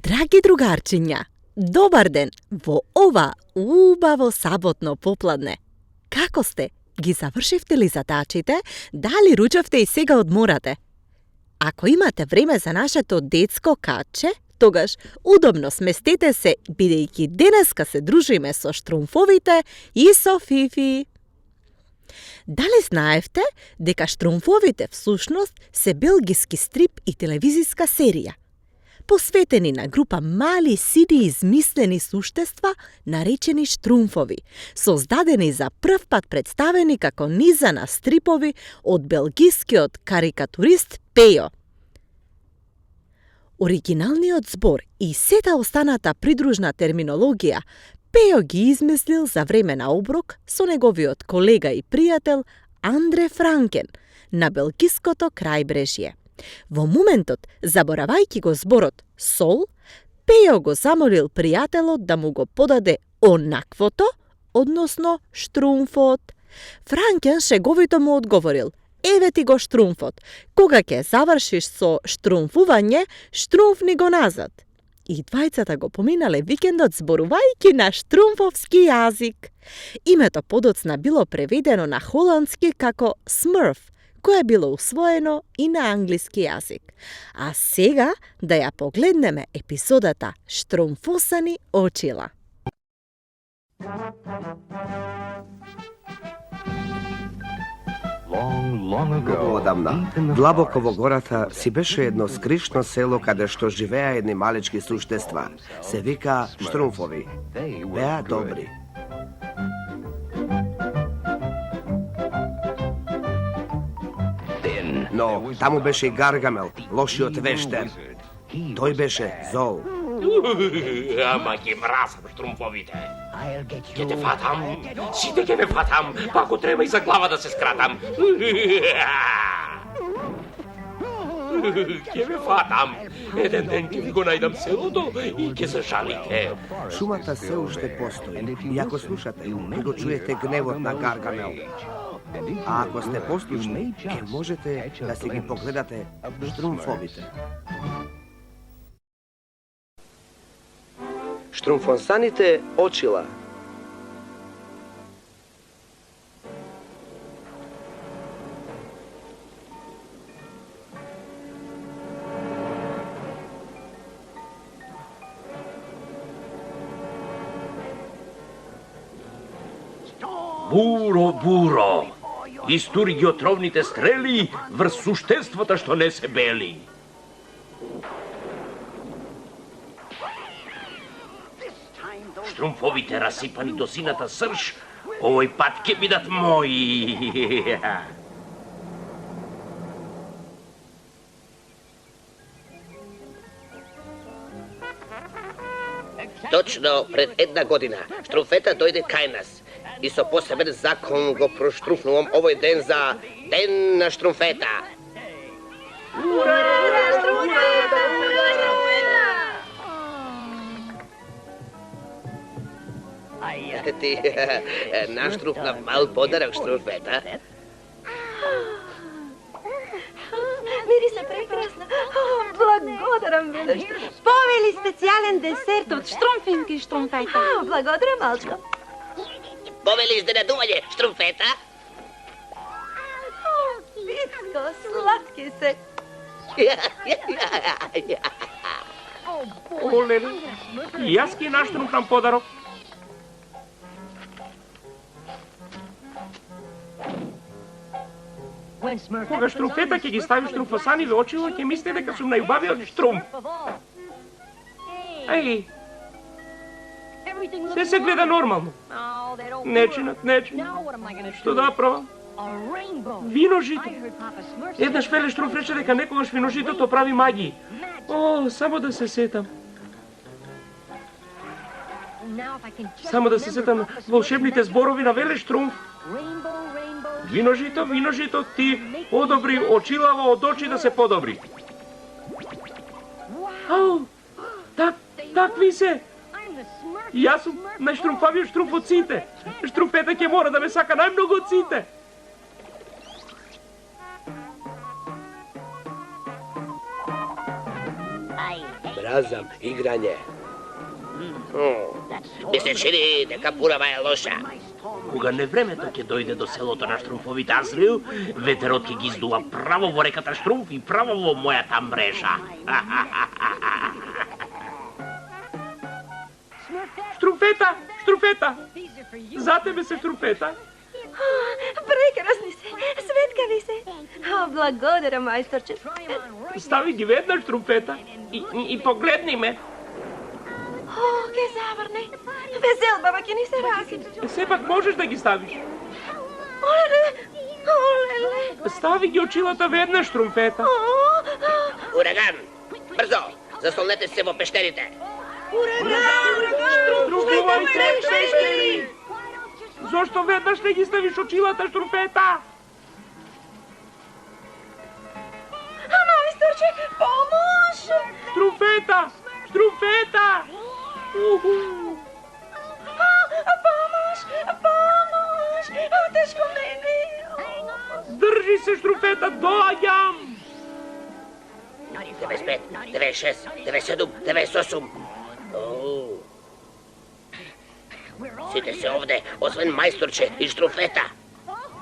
Драги другарчиња, добар ден во ова убаво саботно попладне. Како сте? Ги завршивте ли задачите? Дали ручавте и сега одморате? Ако имате време за нашето детско катче, тогаш удобно сместете се, бидејќи денеска се дружиме со Штрумфовите и со Фифи. Дали знаевте дека Штрумфовите всушност се белгиски стрип и телевизиска серија, посветени на група мали сиди измислени суштества наречени Штрумфови, создадени за прв пат представени како низа на стрипови од белгискиот карикатурист Пејо. Оригиналниот збор и сета останата придружна терминологија Пејо ги измислил за време на оброк со неговиот колега и пријател Андре Франкен на белгиското крајбрежје. Во моментот, заборавајќи го зборот сол, Пејо го замолил пријателот да му го подаде онаквото, односно штрумфот. Франкен шеговито му одговорил: еве ти го штрумфот. Кога ќе завршиш со штрумфување, штрумфни го назад. И двајцата го поминале викендот зборувајќи на штрумфовски јазик. Името подоцна било преведено на холандски како Смрф, кое било усвоено и на англиски јазик. А сега да ја погледнеме епизодата Штрумфосани очила. Многу одамна, длабоко во гората си беше едно скришно село каде што живеа едни малечки суштества. Се вика Штрумфови. Беа добри. Но таму беше и Гаргамел, лошиот вештер. Тој беше зол. Ама ги мразам Штрумфовите. Ќе те фатам, сите ќе ме фатам, па ако треба и за глава да се скратам. Ќе ме фатам. Еден ден ќе ви го најдам селото и ќе се жалите. Шумата се уште постои. И ако слушате, ќе го чуете гневот на Гаргамел. А ако сте послушни, ќе можете да си ги погледате Штрумфовите. Штрумфонсаните очила. Буро, буро, истури ги отровните стрели врз суштествата што не се бели. Штрумфовите расипани до сината срж, овој пат ќе бидат мои. Точно пред една година Штрумфета дојде кај нас и со посебен закон го проштруфнувам овој ден за Ден на Штрумфета. Ти наштруфнав мал подарок Штрумфета. Види се прекрасно. Благодарам, велиш. Повели специјален десерт од Штрумфинки Штрумфета. Благодарам, малчко. Повели изненадување Штрумфета. Витко, сладки се. Олеле, и јас ќе наштруфнам подарок. Кога Штрумфета ќе ги стави Штрумфосани во очило, ќе мисли дека сум најубавиот Штрумф. Еј, се гледа нормално. Не чинат. Што да правам? Виножито. Еднаш Пеле Штруф рече дека некогаш виножитото прави магии. О, само да се сетам. Само да се сетам волшебните зборови на Веле Штруф. Виножито, виножито, ти одобри очилава од очи да се подобри. Ау, такви се. Јас сум најштрумфавиот штруф од сите. Штруфета ќе мора да ме сака најмногу од сите. Мразам играње. Ми се чини дека пурава е лоша. Кога невремето ќе дојде до селото на Штруфовите Азрил, ветерот ќе ги издува право во реката Штруф и право во мојата мрежа. Штруфета, Штруфета! За тебе се Штруфета. Прекрасни се, светкави се. Благодарам, мајсторче. Стави ги веднаш Штруфета и погледни ме. Ке заврне. Весел баба ќе ни се раси. Сепак можеш да ги ставиш. Олеле. Стави ги очилата веднаш Штруфета. Ураган! Брзо! Засолнете се во пештерите. Штруфувајте пештери! Зошто веднаш не ги ставиш очилата Штруфета? Мајсторче, помош! Штруфета! Штруфета! Помош! Тешко мене! Држи се Штруфета, доаѓам! 95, 96, 97, 98. Сите се овде, освен мајсторче и Штруфета.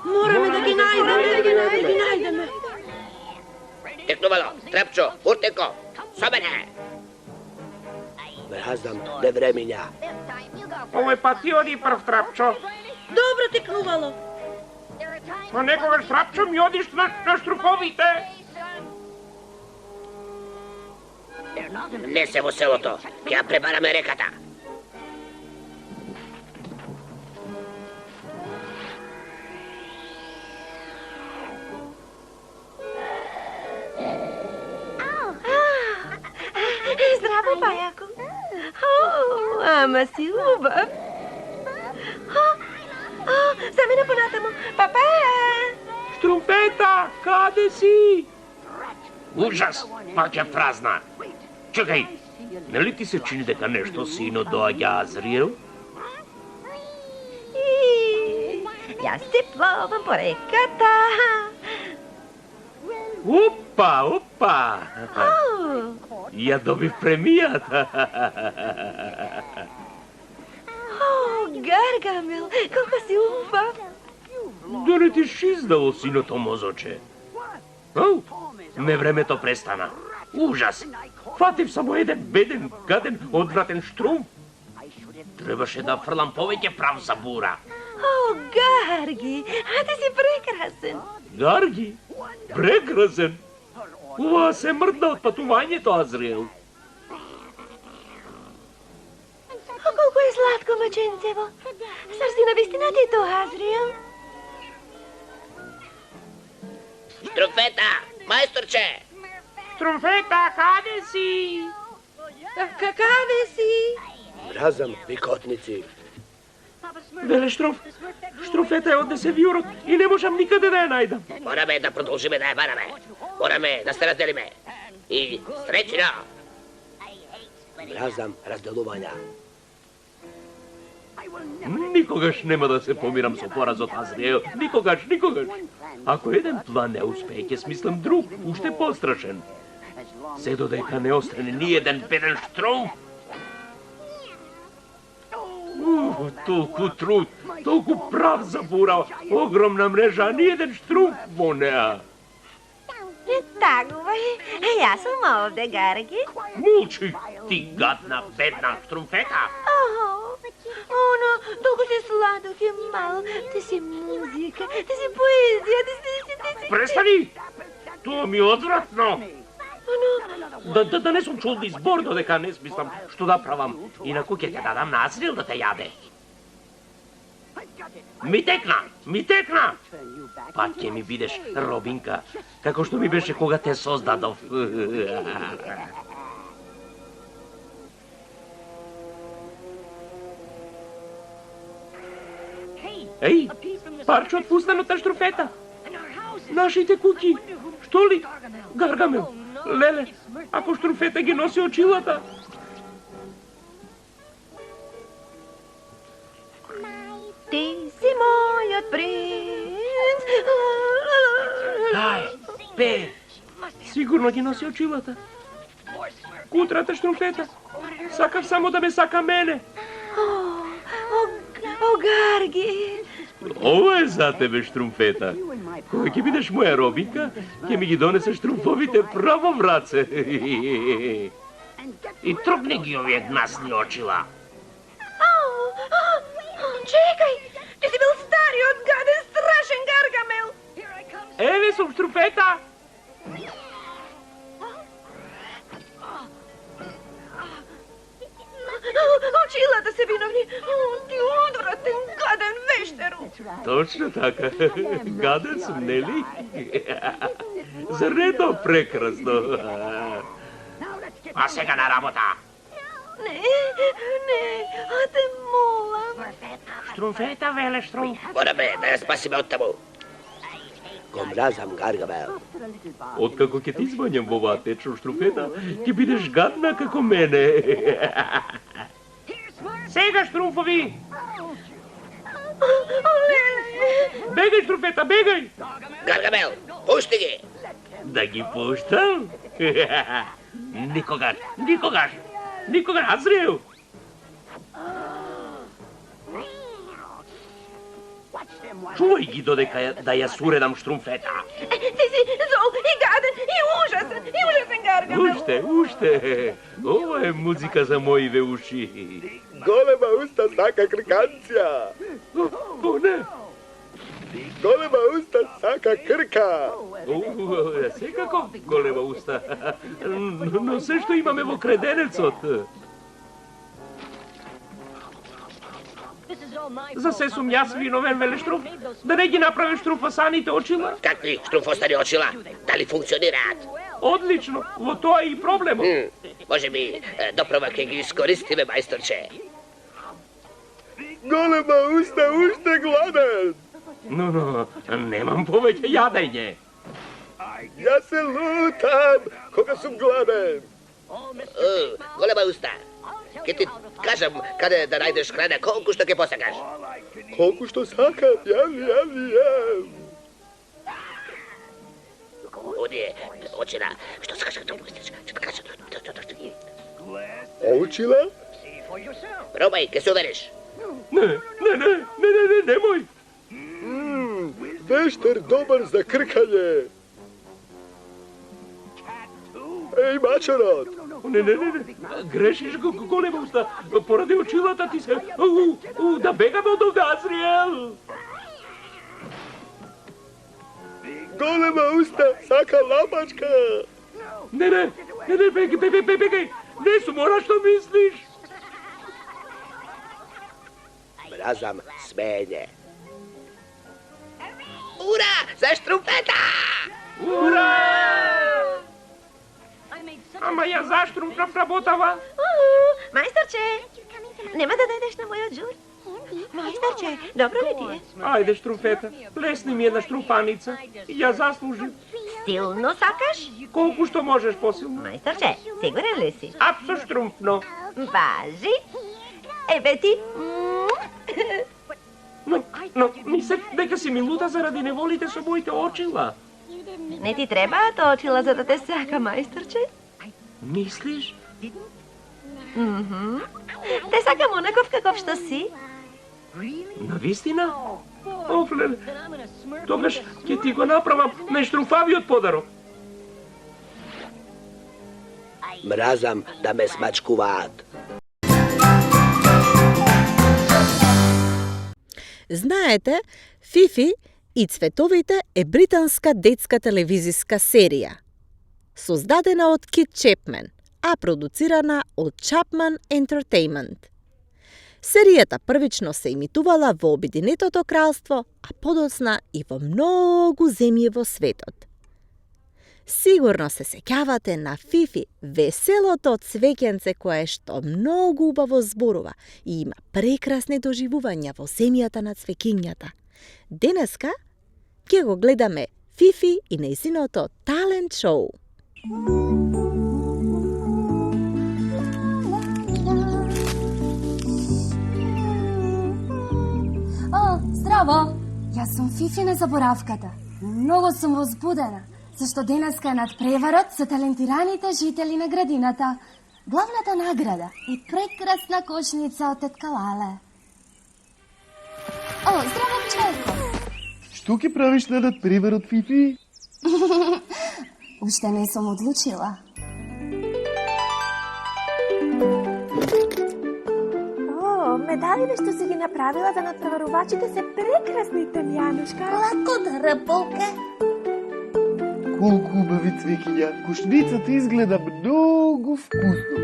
Мораме да ги најдеме. Текнувало, Трапчо, Уртеко, со мене! Мразам невремиња. Овој пат ти оди прв, Трапчо. Добро текнувало. А некогаш, Трапчо, ми одиш на Штруфовите. Не се во селото, ќе ја пребараме реката. Здраво, пајако. Ама си убав. За мене понатаму. Папа! Штруфета, каде си? Ужас, паќе празна. Чекај, нели ти се чини дека нешто сино доаѓа Азриел? Јас се пловам по реката. Опа! Ја добив премијата. Гаргамел, колко си убав. Да не ти шиздало синото мозоче. Ау, невремето престана. Ужас! Фатив само еден беден, гаден, одвратен Штруф. Требаше да фрлам повеќе прав за бура. Гарги, а ти си прекрасен. Гарги? Прекрасен? Ова се мрдна од патувањето, Азриел. Колко е сладко, маченцево. Срси на вистина ти то, Азриел. Штруфета, мајсторче! Штруфета, каде си? Каде си? Мразам викотници. Веле Штруф, Штруфета е однесе виорот и не можам никаде да ја најдам. Мораме да продолжиме да ја бараме. Мораме да се разделиме. И среќна! Мразам разделувања. Никогаш нема да се помирам со поразот, Азриел. Никогаш. Ако еден план не успее, ќе смислам друг, уште пострашен. Се додека не остане ни еден беден Штруф. Толку труд, толку прав за бура, огромна мрежа, ни еден Штруф во неа. Такова е. Јас сум овде, Гарги. Молчи, ти гадна, бедна Штруфета. Оно, толку си сладок и мал. Ти си музика, ти си поезија, ти си... Престани! Тоа ми е одвратно. Да не сум чул ни збор додека не смислам што да правам. Инаку ќе те дадам на Азриел да те јаде. Ми текна! Пак ќе ми бидеш Робинка, како што ми беше кога те создадов. Еј, парче од фустаната штруфета. Нашите куки. Што ли? Гаргамел. Леле, ако штруфета ги носи очилата. Ти си мојот принц. Ај, пе. Сигурно ги носи очилата. Кутрата штруфета. Сакав само да ме сака мене. О, Гарги. Ова е за тебе, штруфета. Кога ќе бидеш моја Робинка, ќе ми ги донесеш штруфовите право в раце. И тргни ги овие гнасни очила. Чекај, ти си бил стариот гаден страшен Гаргамел. Еве сум, штруфета. Очилата се виновни. Ти одвратен гаден вештеру. Точно така. Гаден сум, нели? Зар не е тоа прекрасно? А сега на работа. Не, а те молам. Штруфета, веле, штруф. Мораме да ја спасиме од таму. Го мразам Гаргамел. Откако ќе ти извањам во оваа течна штруфета, ќе бидеш гадна како мене. Сега, штруфови! Бегај, штруфета, бегај! Гаргамел, пушти ги! Да ги пуштам? Никогаш! Азриел! Чувај ги додека да ја суредам штруфета. Ти си зол и гаден и ужасен Гаргамел. Уште. Ова е музика за моите уши. Голема уста сака крканција. О, не. Голема уста сака крка. Секако голема уста. Но се што имаме во креденецот. За се сум јас виновен, веле штруф, да не ги направиш штруфасаните очила? Какви штруфостани очила? Дали функционираат? Одлично, во тоа е и проблемот. Може би допрва ќе ги искористиме, мајсторче. Голема уста уште гладен. Но, немам повеќе јадење. Јас се лутам кога сум гладен. Голема уста. Ке ти кажам каде да најдеш храна, колку што ќе посакаш. Колку што сакам, јам. Оние очила, што сакаш да пустиш? Очила? Пробај, ке се увериш. Немој. Вештер добар за кркање. Еј, мачарот! Не, грешиш го голема уста, поради очилата ти се... Да бегаме од овде, Азриел! Голема уста сака лапачка. Не, бегај! Не сум она што мислиш! Мразам смење. Ура, за штруфета! Ура! Ама ја заштрумкав работава. Мајсторче, нема да дојдеш на мојот жур? Мајсторче, добро ли ти е? Ајде, штруфета, плесни ми една штруфаница. Ја заслужив. Силно сакаш? Колку што можеш посилно. Мајсторче, сигурен ли си? Апсо штруmpно. Важи. Еве ти. Но, мислев дека си ми лута заради неволите со моите очила. Не ти требаат очила за да те сака, мајсторче? Мислиш? Те сакам онаков каков што си. Навистина? Офлеле, тогаш ќе ти го направам најштруфавиот подарок. Мразам да ме смачкуваат. Знаете, Фифи и цветовите е британска детска телевизиска серија. Создадена од Кит Чепмен, а продуцирана од Chapman Entertainment. Серијата првично се имитувала во Обединетото кралство, а подоцна и во многу земји во светот. Сигурно се сеќавате на Фифи, веселото цвеќенце кое што многу убаво зборува и има прекрасни доживувања во земјата на цвеќињата. Денеска ќе го гледаме Фифи и нејзиното талент шоу. Здраво! Јас сум Фифи незаборавката. Многу сум возбудена, зашто денеска е надпреварот со талентираните жители на градината. Главната награда е прекрасна кошница од тетка Лале. Здраво, пчелко! Што ќе правиш на надпреварот, Фифи? Уште не сум одлучила. Медалите што си ги направила за надпреварувачите се прекрасни, Јанушка. Благодаря, Полке. Колку убави цвеќиња. Кошницата изгледа многу вкусно.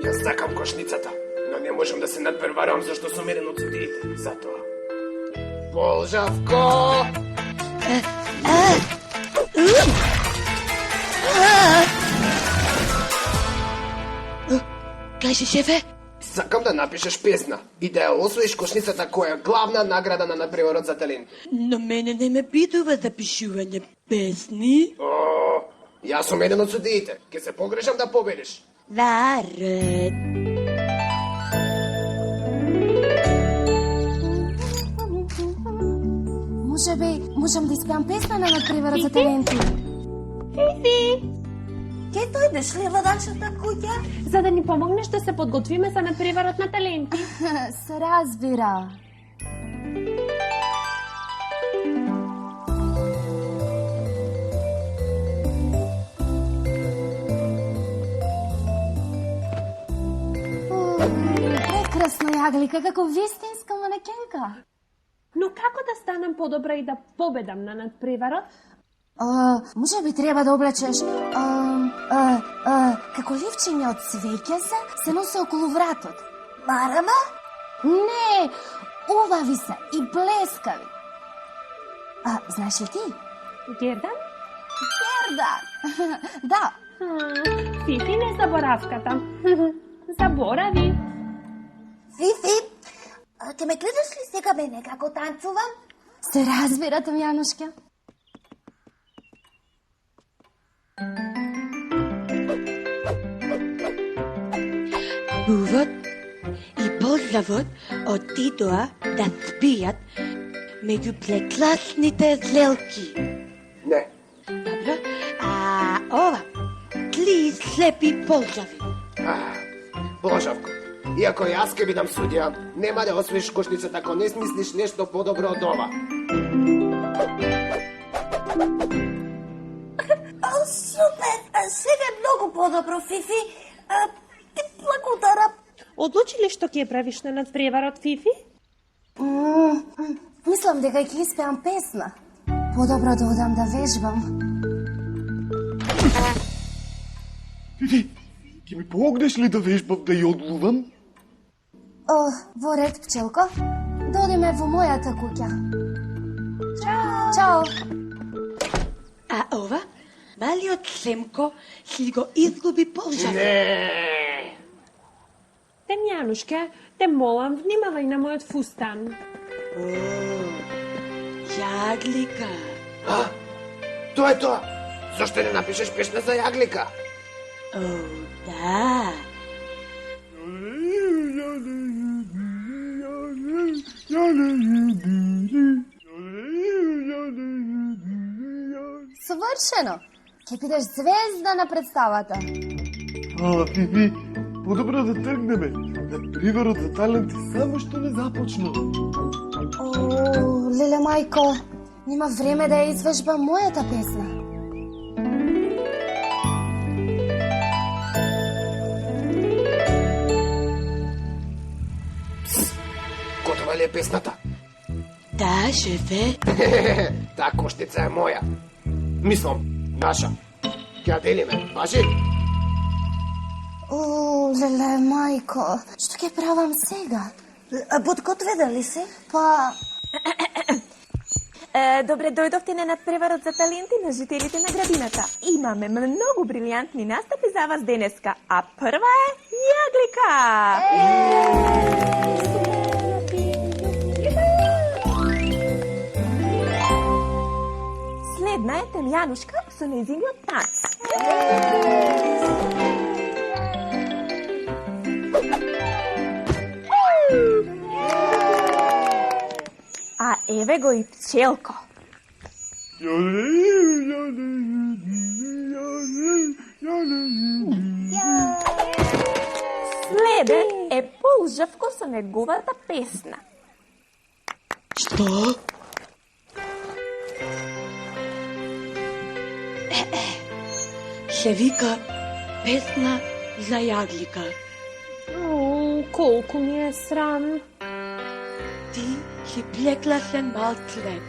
Јас сакам кошницата, но не можам да се надпреварувам зашто сум еден од судиите. Затоа. Полжавко! Кажи, шефе? Сакам да напишеш песна и да ја освоиш кошницата која е главна награда на надпреварот за талент. Но мене не ме бидува за пишување песни. Јас сум еден од судиите. Ке се погрешам да победиш. Наред. Можам да испеам песна на надпреварот за таленти. Фифи! Ке дојдеш ли во нашата куќа? За да ни помогнеш да се подготвиме за надпреварот на таленти. Се разбира. Прекрасно, Јаглика, како вистинска манекенка. Но како да станам подобра и да победам на надпреварот? Може би треба да облечеш како ливчиња од цвеќе се носи околу вратот. Марама? Не, убави се и блескави. Знаеш ли ти? Гердан? Гердан! Да. Фифи незаборавката. Заборави. Фифи, ќе ме гледаш ли сега мене како танцувам? Се разбира, Јанушка. Бувот и Полжавот отидоа да спијат меѓу прекрасните злелки. Не. Добро, а ова, тли слепи Полжави. Полжавко, иако јас ке бидам судија, нема да освоиш кошницата ако не смислиш нешто подобро од ова. Супер! Сега е многу подобро, Фифи. Ти благодарам. Одлучи ли што ќе правиш на надпреварот, Фифи? Мислам дека ќе испеам песна. Подобро да одам да вежбам. Фифи, ќе ми помогнеш ли да вежбам да ја одлувам? Во ред, пчелко. Да одиме во мојата куќа. Чао! А ова, малиот Семко си го изгуби Полжави. Не! Јанушка, те молам, внимавај на мојот фустан. Јаглика. Тоа е тоа. Зошто не напишеш песна за Јаглика? Да. Совршено. Ќе бидеш звезда на представата. Фифи, подобро да тргнеме. Надпреварот за таленти само што не започна. Леле мајко, нема време да ја извежбам мојата песна. Готова ли е песната? Да, шефе. Таа кошница е моја. Мислам, наша. Ќе ја делиме, важи? Леле, мајко, што ќе правам сега? А подготвена ли си? Па, Добре дојдовте на надпреварот за таленти на жителите на градината. Имаме многу брилјантни настапи за вас денеска, а прва е Јаглика! Следна е Темјанушка со нејзиниот тац. А еве го и Пчелко. Следен е Полжавко со неговата песна. Што? Се вика песна за Јаглика. Колку ми е срам. Ти си прекрасен мал цвет.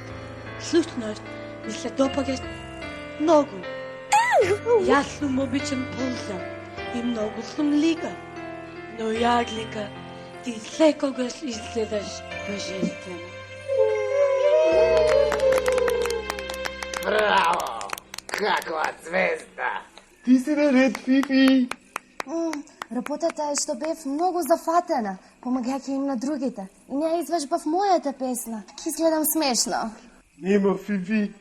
Всушност ми се допаѓаш многу. Јас сум обичен Полжав и многу сум лигав. Но Јаглика, ти секогаш изгледаш божествено. Браво! Каква звезда! Ти си наред, Фифи. работата е што бев многу зафатена, помагајќи им на другите. И не ја извежбав мојата песна. Ки изгледам смешно. Нема, Фифи.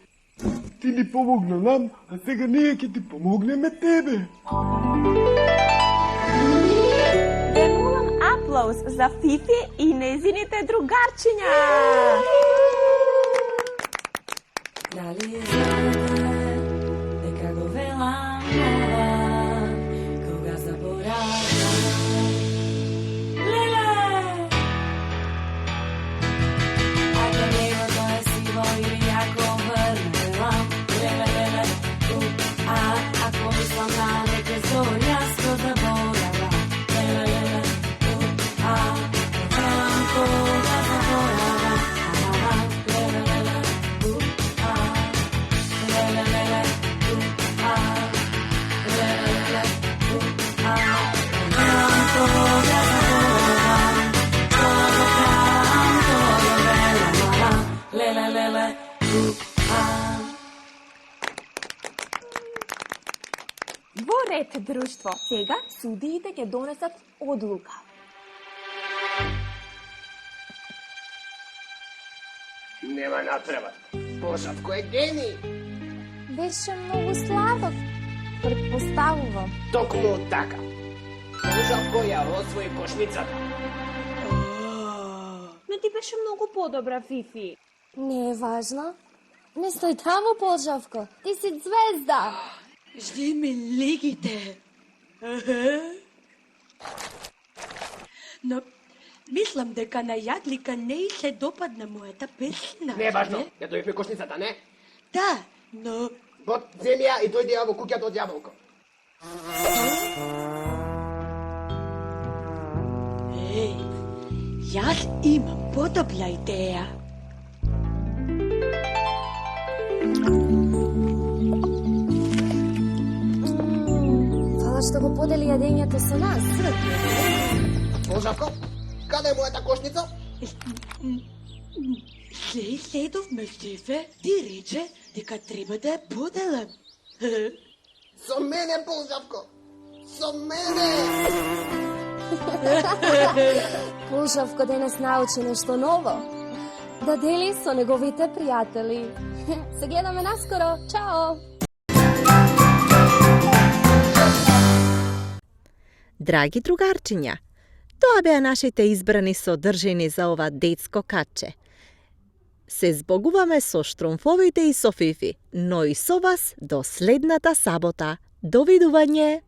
Ти ни помогна нам, а сега ние ќе ти помогнеме тебе. Емолам аплауз за Фифи и нејзините другарчиња. Дали знаете дека го велам ова, кога заборавам? Леле! Ако небото е сиво или ако врнелам, леле, леле, ако мислам на неке зори, јас го заборавам. Леле, леле, велам кога заборавам. Леле, леле, Во ред друштво, сега судиите ќе донесат одлука. Нема натреба. Полжавко е гений. Беше многу сладок, предпоставувам. Токму така. Полжавко ја освои кошницата. Но ти беше многу подобра, Фифи. Не е важно. Не стој таму, Полжавко. Ти си звезда. Ждеме легите. Но мислам дека на Јаглика не и се допадна мојата песна. Не е важно. Ја дојдовме кошницата, не? Да, но Вот земи ја и дојди ја во куќата од јаболко. Еј, јас имам подобра идеја. Фала што го подели јадењето со нас. Полжавко, каде е мојата кошница? Се следовме, шефе. Ти рече дека треба да ја поделам. Со мене, Полжавко. Со мене. Полжавко денес научи нешто ново. Да дели со неговите пријатели. Се гледаме наскоро. Чао! Драги другарчиња, тоа беа нашите избрани содржини за ова детско катче. Се збогуваме со Штромфовите и со Фифи, но и со вас до следната сабота. Довидување!